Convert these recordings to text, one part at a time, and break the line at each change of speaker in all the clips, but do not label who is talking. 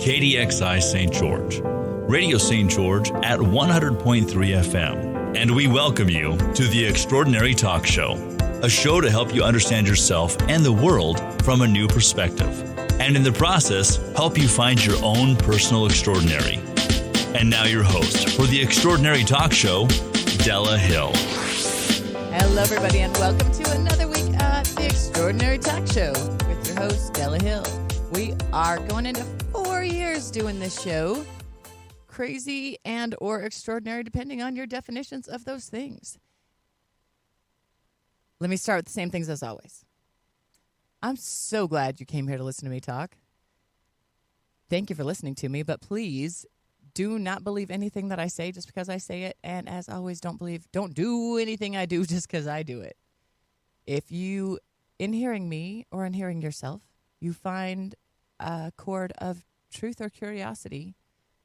KDXI St. George, Radio St. George at 100.3 FM. And we welcome you to the Extraordinary Talk Show, a show to help you understand yourself and the world from a new perspective. And in the process, help you find your own personal extraordinary. And now your host for the Extraordinary Talk Show, Della Hill.
Hello, everybody, and welcome to another week at the Extraordinary Talk Show with your host, Della Hill. We are going into 4 years doing this show. Crazy and or extraordinary, depending on your definitions of those things. Let me start with the same things as always. I'm so glad you came here to listen to me talk. Thank you for listening to me, but please do not believe anything that I say just because I say it. And as always, don't do anything I do just because I do it. If you, in hearing me or in hearing yourself, you find a chord of truth or curiosity,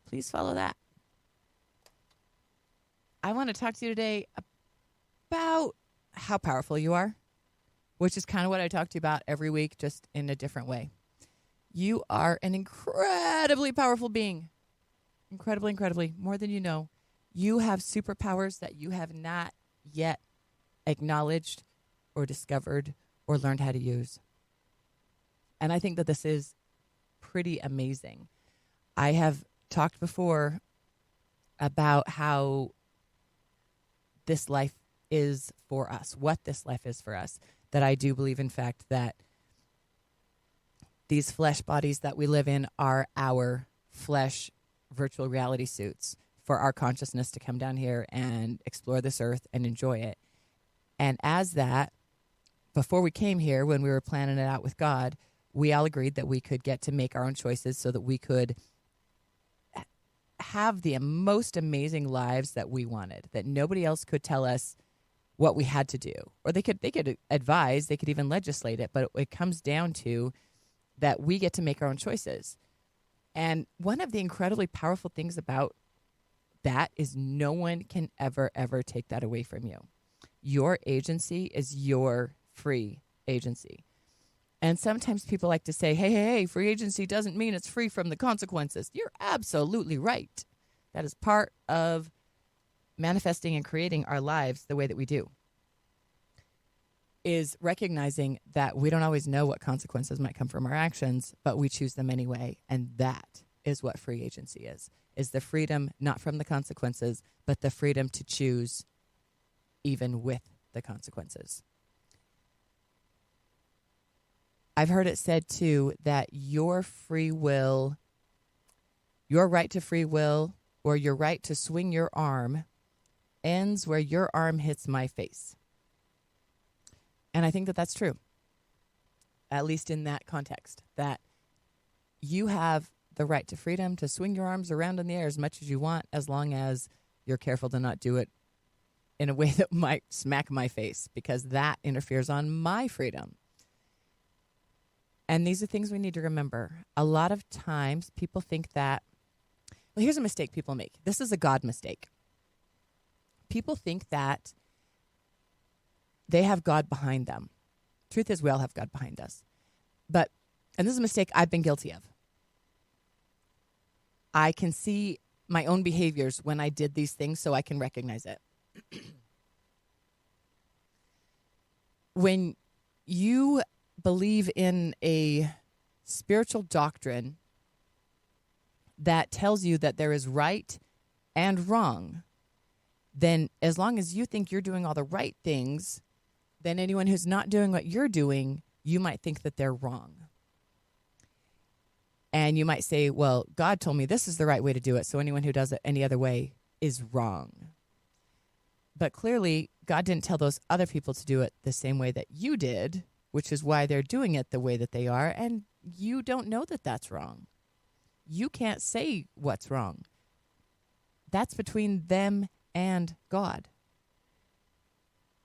please follow that. I want to talk to you today about how powerful you are, which is kind of what I talk to you about every week, just in a different way. You are an incredibly powerful being. Incredibly, more than you know. You have superpowers that you have not yet acknowledged or discovered or learned how to use. And I think that this is pretty amazing. I have talked before about how this life is for us, what this life is for us, that I do believe, in fact, that these flesh bodies that we live in are our flesh virtual reality suits for our consciousness to come down here and explore this earth and enjoy it. And as that, before we came here, when we were planning it out with God, we all agreed that we could get to make our own choices so that we could have the most amazing lives that we wanted, that nobody else could tell us what we had to do. Or they could advise, they could even legislate it, but it comes down to that we get to make our own choices. And one of the incredibly powerful things about that is no one can ever take that away from you. Your agency is your free agency. And sometimes people like to say, hey, free agency doesn't mean it's free from the consequences. You're absolutely right. That is part of manifesting and creating our lives the way that we do, is recognizing that we don't always know what consequences might come from our actions, but we choose them anyway. And that is what free agency is the freedom not from the consequences, but the freedom to choose even with the consequences. I've heard it said, too, that your free will, your right to free will, or your right to swing your arm ends where your arm hits my face. And I think that that's true, at least in that context, that you have the right to freedom to swing your arms around in the air as much as you want, as long as you're careful to not do it in a way that might smack my face, because that interferes on my freedom. And these are things we need to remember. A lot of times people think that, well, here's a mistake people make. This is a God mistake. People think that they have God behind them. Truth is, we all have God behind us. And this is a mistake I've been guilty of. I can see my own behaviors when I did these things, so I can recognize it. When you believe in a spiritual doctrine that tells you that there is right and wrong, then as long as you think you're doing all the right things, then anyone who's not doing what you're doing, you might think that they're wrong. And you might say, well, God told me this is the right way to do it, so anyone who does it any other way is wrong. But clearly, God didn't tell those other people to do it the same way that you did, which is why they're doing it the way that they are, and you don't know that that's wrong. You can't say what's wrong. That's between them and God.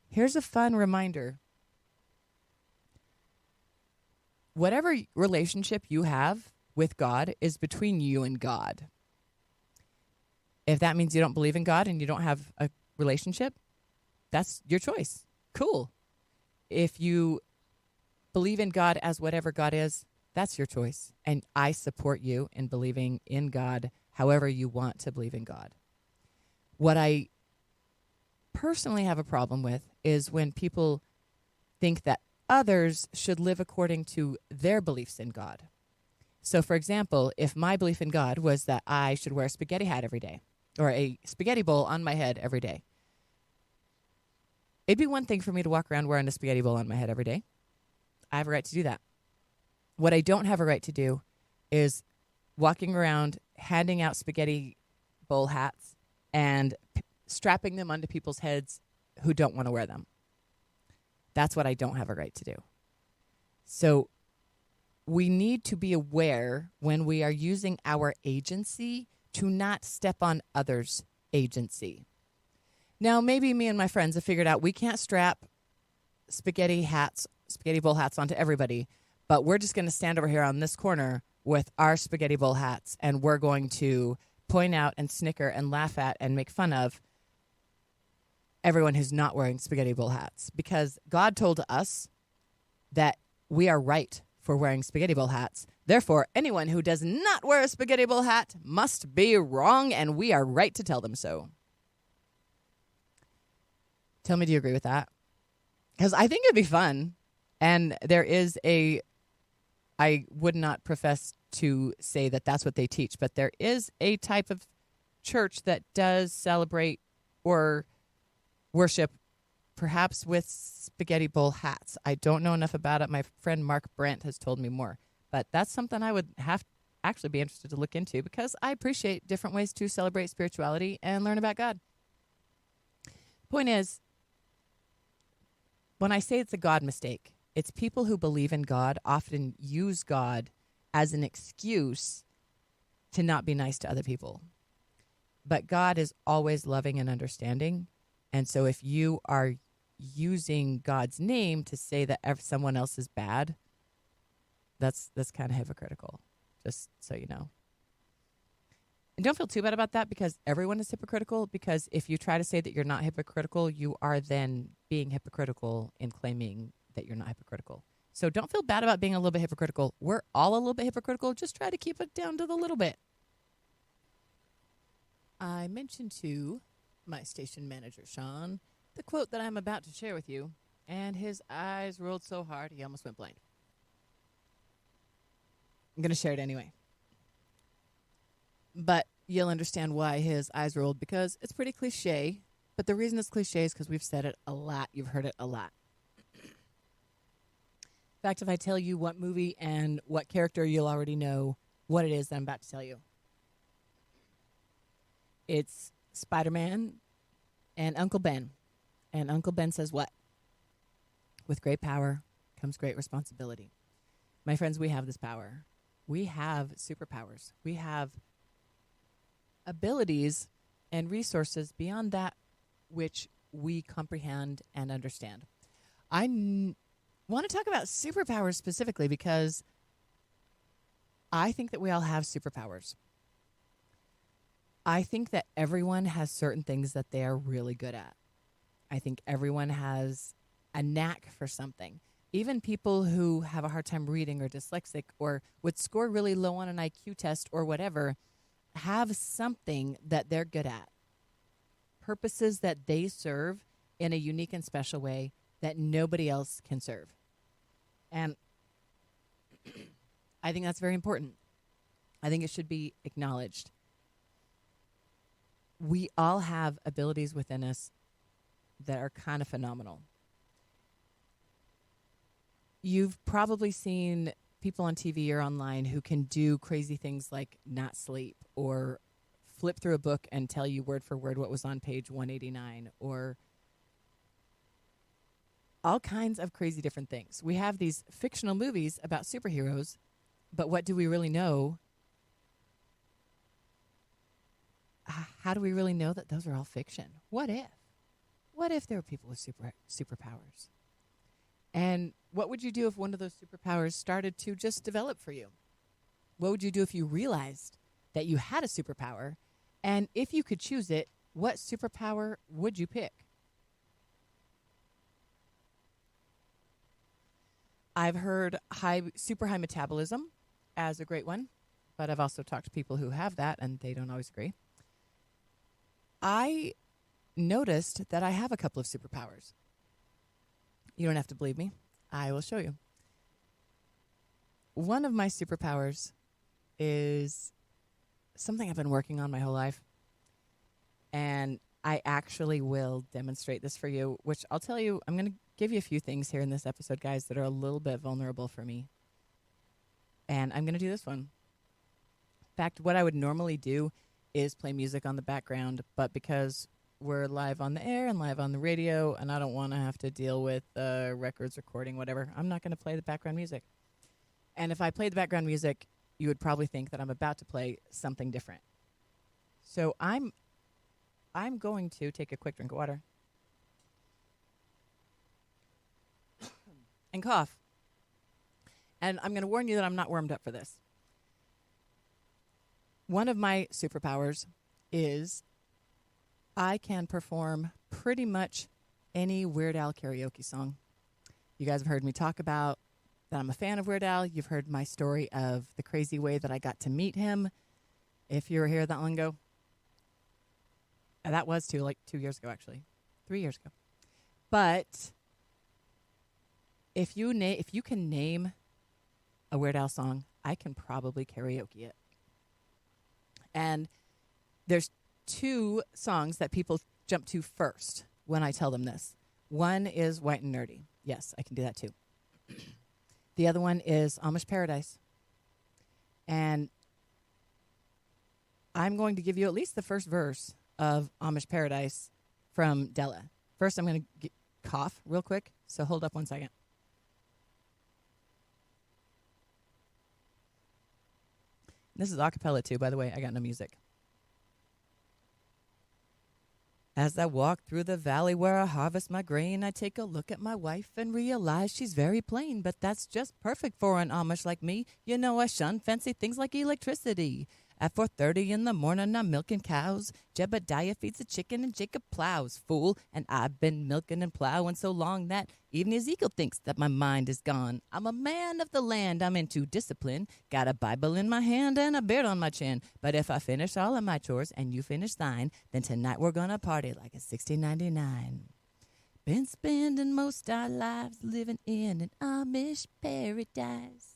Here's a fun reminder. Whatever relationship you have with God is between you and God. If that means you don't believe in God and you don't have a relationship, that's your choice. Cool. If you believe in God as whatever God is, That's your choice. And I support you in believing in God however you want to believe in God. What I personally have a problem with is when people think that others should live according to their beliefs in God. So, for example, if my belief in God was that I should wear a spaghetti hat every day or a spaghetti bowl on my head every day, it'd be one thing for me to walk around wearing a spaghetti bowl on my head every day. I have a right to do that. What I don't have a right to do is walking around handing out spaghetti bowl hats and strapping them onto people's heads who don't want to wear them. That's what I don't have a right to do. So we need to be aware when we are using our agency to not step on others' agency. Now, maybe me and my friends have figured out we can't strap spaghetti bowl hats onto everybody, but we're just going to stand over here on this corner with our spaghetti bowl hats, and we're going to point out and snicker and laugh at and make fun of everyone who's not wearing spaghetti bowl hats, because God told us that we are right for wearing spaghetti bowl hats. Therefore, anyone who does not wear a spaghetti bowl hat must be wrong, and we are right to tell them so. Tell me, do you agree with that? Because I think it'd be fun. And there is I would not profess to say that that's what they teach, but there is a type of church that does celebrate or worship perhaps with spaghetti bowl hats. I don't know enough about it. My friend Mark Brent has told me more, but that's something I would have actually be interested to look into, because I appreciate different ways to celebrate spirituality and learn about God. Point is, when I say it's a God mistake, it's people who believe in God often use God as an excuse to not be nice to other people. But God is always loving and understanding. And so if you are using God's name to say that someone else is bad, that's kind of hypocritical, just so you know. And don't feel too bad about that, because everyone is hypocritical, because if you try to say that you're not hypocritical, you are then being hypocritical in claiming that you're not hypocritical. So don't feel bad about being a little bit hypocritical. We're all a little bit hypocritical. Just try to keep it down to the little bit. I mentioned to my station manager, Sean, the quote that I'm about to share with you, and his eyes rolled so hard he almost went blind. I'm going to share it anyway. But you'll understand why his eyes rolled, because it's pretty cliche. But the reason it's cliche is because we've said it a lot. You've heard it a lot. In fact, if I tell you what movie and what character, you'll already know what it is that I'm about to tell you. It's Spider-Man and Uncle Ben. And Uncle Ben says what? With great power comes great responsibility. My friends, we have this power. We have superpowers. We have abilities and resources beyond that which we comprehend and understand. I want to talk about superpowers specifically because I think that we all have superpowers. I think that everyone has certain things that they are really good at. I think everyone has a knack for something. Even people who have a hard time reading or dyslexic or would score really low on an IQ test or whatever have something that they're good at. Purposes that they serve in a unique and special way that nobody else can serve. And I think that's very important. I think it should be acknowledged. We all have abilities within us that are kind of phenomenal. You've probably seen people on TV or online who can do crazy things like not sleep or flip through a book and tell you word for word what was on page 189 or all kinds of crazy different things. We have these fictional movies about superheroes, but what do we really know? How do we really know that those are all fiction? What if? What if there were people with superpowers? And what would you do if one of those superpowers started to just develop for you? What would you do if you realized that you had a superpower? And if you could choose it, what superpower would you pick? I've heard super high metabolism as a great one, but I've also talked to people who have that, and they don't always agree. I noticed that I have a couple of superpowers. You don't have to believe me. I will show you. One of my superpowers is something I've been working on my whole life, and I actually will demonstrate this for you, which I'll tell you, I'm going to give you a few things here in this episode, guys, that are a little bit vulnerable for me. And I'm going to do this one. In fact, what I would normally do is play music on the background, but because we're live on the air and live on the radio, and I don't want to have to deal with records, recording, whatever, I'm not going to play the background music. And if I played the background music, you would probably think that I'm about to play something different. So I'm going to take a quick drink of water and cough. And I'm going to warn you that I'm not warmed up for this. One of my superpowers is I can perform pretty much any Weird Al karaoke song. You guys have heard me talk about that I'm a fan of Weird Al. You've heard my story of the crazy way that I got to meet him. If you were here that long ago. That was 2 years ago, actually. 3 years ago. But if you can name a Weird Al song, I can probably karaoke it. And there's 2 songs that people jump to first when I tell them this. One is White and Nerdy. Yes, I can do that too. The other one is Amish Paradise. And I'm going to give you at least the first verse of Amish Paradise from Della. First, I'm going to cough real quick, so hold up 1 second. This is a cappella too, by the way. I got no music. As I walk through the valley where I harvest my grain, I take a look at my wife and realize she's very plain, but that's just perfect for an Amish like me. You know, I shun fancy things like electricity. At 4:30 in the morning, I'm milking cows. Jebediah feeds the chicken and Jacob plows, fool. And I've been milking and plowing so long that even Ezekiel thinks that my mind is gone. I'm a man of the land, I'm into discipline. Got a Bible in my hand and a beard on my chin. But if I finish all of my chores and you finish thine, then tonight we're gonna party like a 1699. Been spending most our lives living in an Amish paradise.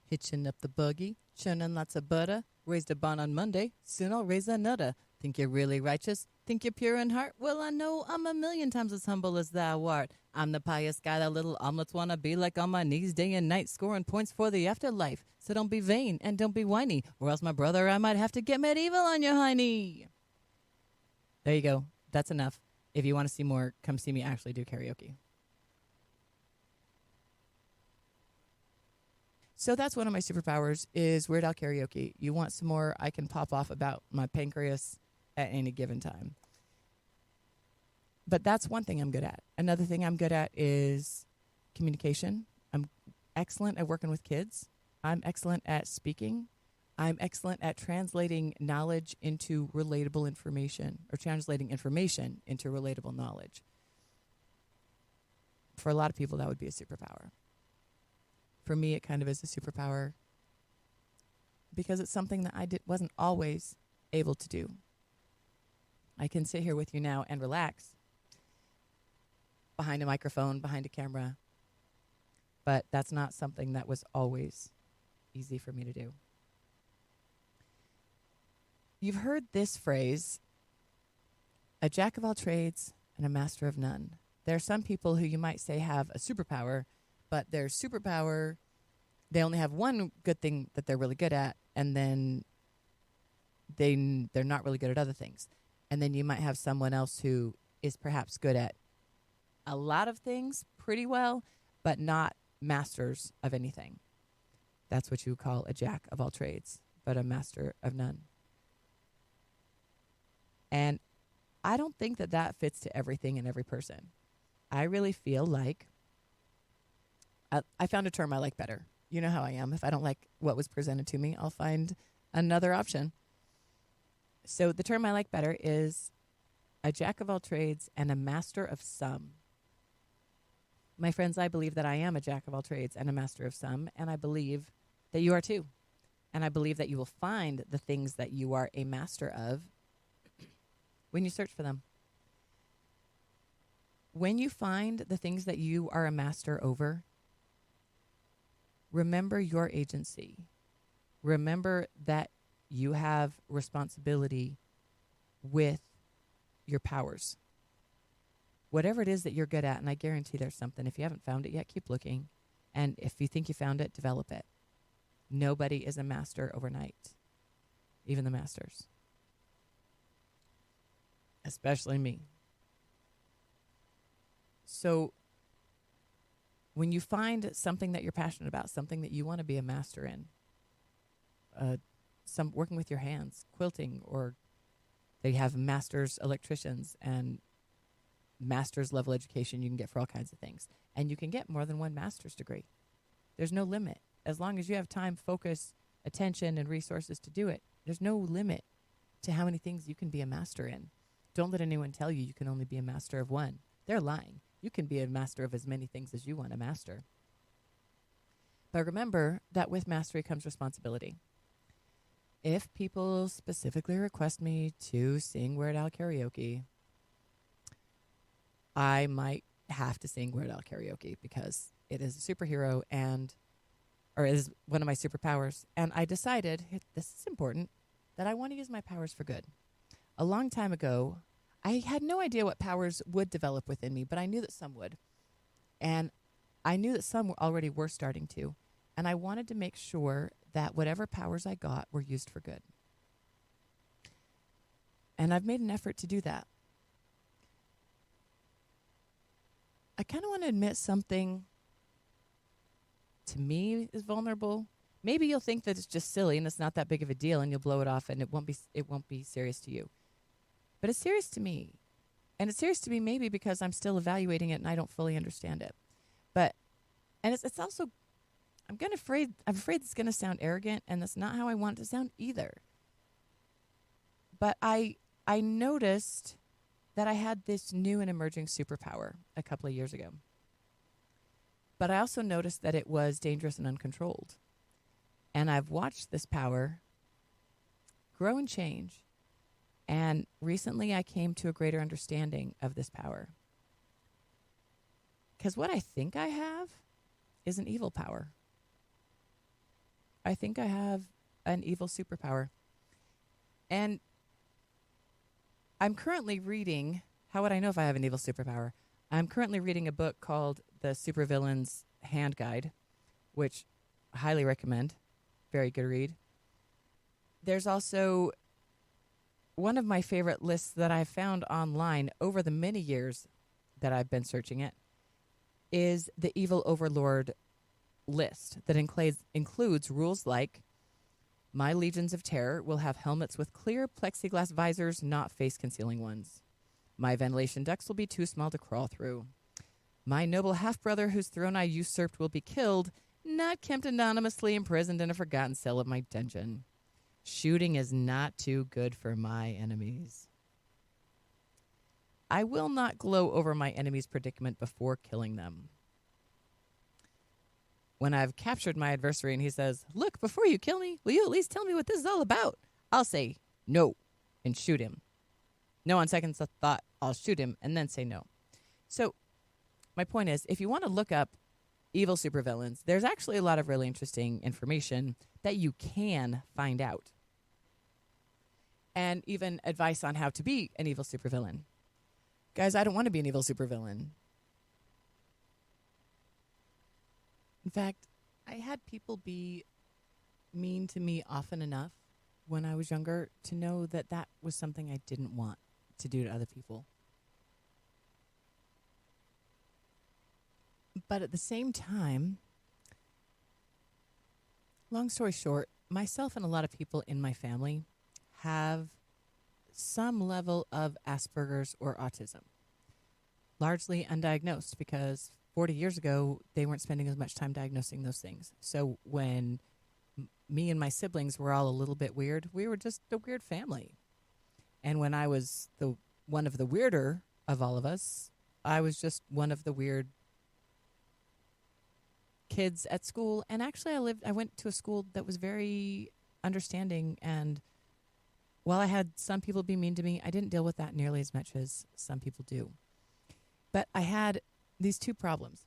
Hitching up the buggy, churning lots of butter. Raised a barn on Monday, soon I'll raise another. Think you're really righteous? Think you're pure in heart? Well, I know I'm a million times as humble as thou art. I'm the pious guy that little omelets want to be, like on my knees day and night, scoring points for the afterlife. So don't be vain and don't be whiny, or else, my brother, I might have to get medieval on your hiney. There you go. That's enough. If you want to see more, come see me actually do karaoke. So that's one of my superpowers is Weird Al karaoke. You want some more, I can pop off about my pancreas at any given time. But that's one thing I'm good at. Another thing I'm good at is communication. I'm excellent at working with kids. I'm excellent at speaking. I'm excellent at translating knowledge into relatable information, or translating information into relatable knowledge. For a lot of people, that would be a superpower. For me, it kind of is a superpower because it's something that I wasn't always able to do. I can sit here with you now and relax behind a microphone, behind a camera, but that's not something that was always easy for me to do. You've heard this phrase, a jack of all trades and a master of none. There are some people who you might say have a superpower, but their superpower, they only have one good thing that they're really good at, and then they're not really good at other things. And then you might have someone else who is perhaps good at a lot of things pretty well, but not masters of anything. That's what you would call a jack of all trades, but a master of none. And I don't think that that fits to everything and every person. I really feel like I found a term I like better. You know how I am. If I don't like what was presented to me, I'll find another option. So the term I like better is a jack of all trades and a master of some. My friends, I believe that I am a jack of all trades and a master of some, and I believe that you are too. And I believe that you will find the things that you are a master of when you search for them. When you find the things that you are a master over, remember your agency. Remember that you have responsibility with your powers. Whatever it is that you're good at, and I guarantee there's something. If you haven't found it yet, keep looking. And if you think you found it, develop it. Nobody is a master overnight, even the masters, especially me. So when you find something that you're passionate about, something that you want to be a master in, some working with your hands, quilting, or they have masters electricians and master's level education you can get for all kinds of things. And you can get more than one master's degree. There's no limit. As long as you have time, focus, attention, and resources to do it, there's no limit to how many things you can be a master in. Don't let anyone tell you can only be a master of one. They're lying. You can be a master of as many things as you want to master. But remember that with mastery comes responsibility. If people specifically request me to sing Weird Al karaoke, I might have to sing Weird Al karaoke because it is a superhero or is one of my superpowers. And I decided, this is important, that I want to use my powers for good. A long time ago, I had no idea what powers would develop within me, but I knew that some would. And I knew that some already were starting to. And I wanted to make sure that whatever powers I got were used for good. And I've made an effort to do that. I kind of want to admit something to me is vulnerable. Maybe you'll think that it's just silly and it's not that big of a deal and you'll blow it off and it won't be serious to you. But it's serious to me. And it's serious to me maybe because I'm still evaluating it and I don't fully understand it. And it's also, I'm afraid it's going to sound arrogant, and that's not how I want it to sound either. But I noticed that I had this new and emerging superpower a couple of years ago. But I also noticed that it was dangerous and uncontrolled. And I've watched this power grow and change. And recently I came to a greater understanding of this power. Because what I think I have is an evil power. I think I have an evil superpower. And I'm currently reading, how would I know if I have an evil superpower? I'm currently reading a book called The Supervillain's Hand Guide, which I highly recommend. Very good read. There's also one of my favorite lists that I've found online over the many years that I've been searching it is the Evil Overlord list that includes rules like my legions of terror will have helmets with clear plexiglass visors, not face-concealing ones. My ventilation ducts will be too small to crawl through. My noble half-brother whose throne I usurped will be killed, not kept anonymously imprisoned in a forgotten cell of my dungeon. Shooting is not too good for my enemies. I will not glow over my enemy's predicament before killing them. When I've captured my adversary and he says, "Look, before you kill me, will you at least tell me what this is all about?" I'll say no and shoot him. No, on second thought, I'll shoot him and then say no. So my point is, if you want to look up evil supervillains, there's actually a lot of really interesting information that you can find out. And even advice on how to be an evil supervillain. Guys, I don't want to be an evil supervillain. In fact, I had people be mean to me often enough when I was younger to know that that was something I didn't want to do to other people. But at the same time, long story short, myself and a lot of people in my family have some level of Asperger's or autism. Largely undiagnosed because 40 years ago, they weren't spending as much time diagnosing those things. So when me and my siblings were all a little bit weird, we were just a weird family. And when I was one of the weirder of all of us, I was just one of the weird kids at school. And actually, I went to a school that was very understanding. And while I had some people be mean to me, I didn't deal with that nearly as much as some people do. But I had these two problems.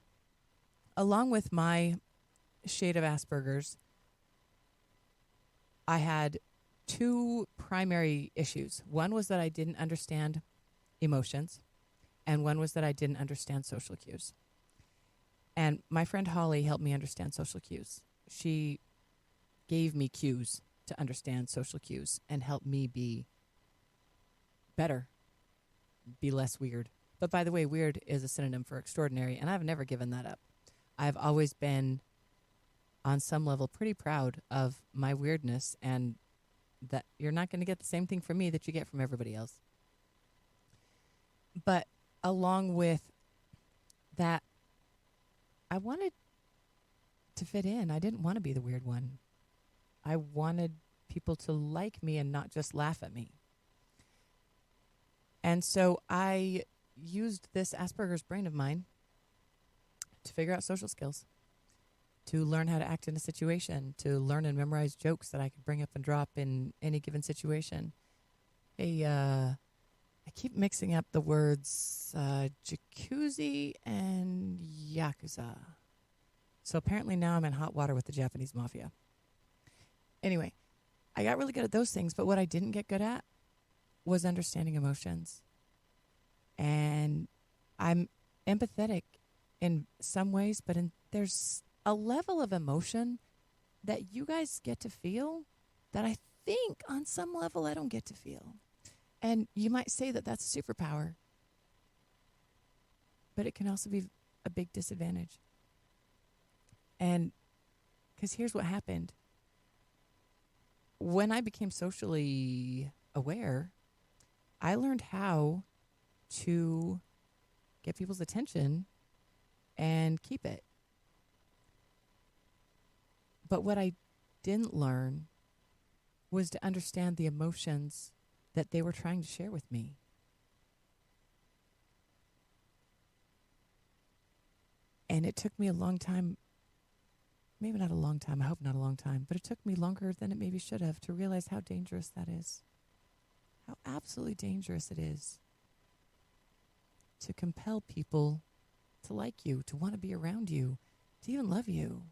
Along with my shade of Asperger's, I had two primary issues. One was that I didn't understand emotions, and one was that I didn't understand social cues. And my friend Holly helped me understand social cues. She gave me cues to understand social cues and help me be better, be less weird. But by the way, weird is a synonym for extraordinary, and I've never given that up. I've always been, on some level, pretty proud of my weirdness, and that you're not going to get the same thing from me that you get from everybody else. But along with that, I wanted to fit in. I didn't want to be the weird one. I wanted people to like me and not just laugh at me. And so I used this Asperger's brain of mine to figure out social skills, to learn how to act in a situation, to learn and memorize jokes that I could bring up and drop in any given situation. I keep mixing up the words jacuzzi and yakuza. So apparently now I'm in hot water with the Japanese mafia. Anyway, I got really good at those things, but what I didn't get good at was understanding emotions. And I'm empathetic in some ways, but there's a level of emotion that you guys get to feel that I think on some level I don't get to feel. And you might say that that's a superpower, but it can also be a big disadvantage. And because here's what happened. When I became socially aware, I learned how to get people's attention and keep it. But what I didn't learn was to understand the emotions that they were trying to share with me. And it took me a long time, maybe not a long time, I hope not a long time, but it took me longer than it maybe should have to realize how dangerous that is. How absolutely dangerous it is to compel people to like you, to want to be around you, to even love you.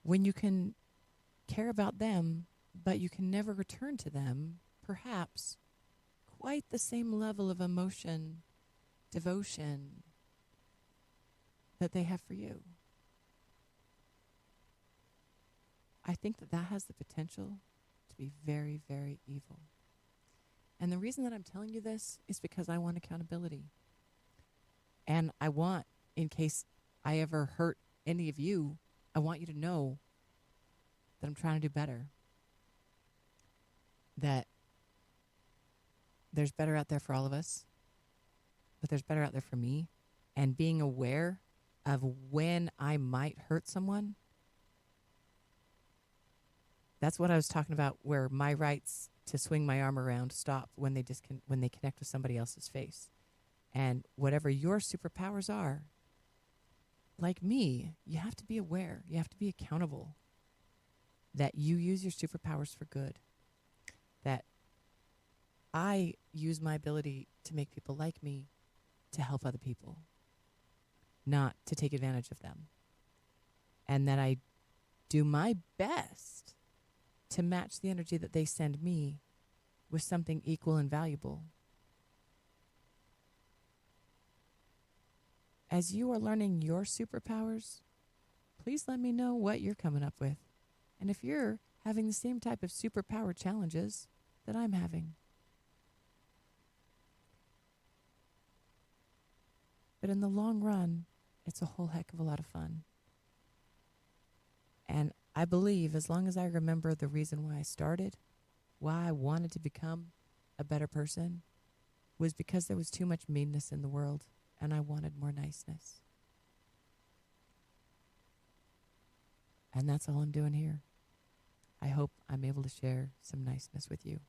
When you can care about them, but you can never return to them, perhaps, quite the same level of emotion, devotion that they have for you. I think that has the potential to be very, very evil. And the reason that I'm telling you this is because I want accountability. And I want, in case I ever hurt any of you, I want you to know that I'm trying to do better. That there's better out there for all of us, but there's better out there for me. And being aware of when I might hurt someone, that's what I was talking about, where my rights to swing my arm around stop when they connect with somebody else's face. And whatever your superpowers are, like me, you have to be aware. You have to be accountable that you use your superpowers for good. That I use my ability to make people like me to help other people, not to take advantage of them. And that I do my best to match the energy that they send me with something equal and valuable. As you are learning your superpowers, please let me know what you're coming up with. And if you're having the same type of superpower challenges that I'm having. But in the long run, it's a whole heck of a lot of fun. And I believe as long as I remember the reason why I started, why I wanted to become a better person, was because there was too much meanness in the world and I wanted more niceness. And that's all I'm doing here. I hope I'm able to share some niceness with you.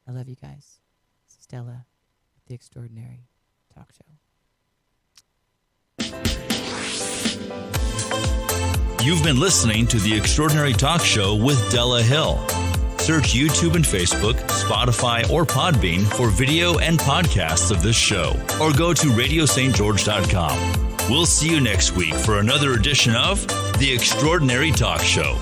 I love you guys. This is Della with The Extraordinary Talk Show.
You've been listening to The Extraordinary Talk Show with Della Hill. Search YouTube and Facebook, Spotify, or Podbean for video and podcasts of this show, or go to radiostgeorge.com. We'll see you next week for another edition of The Extraordinary Talk Show.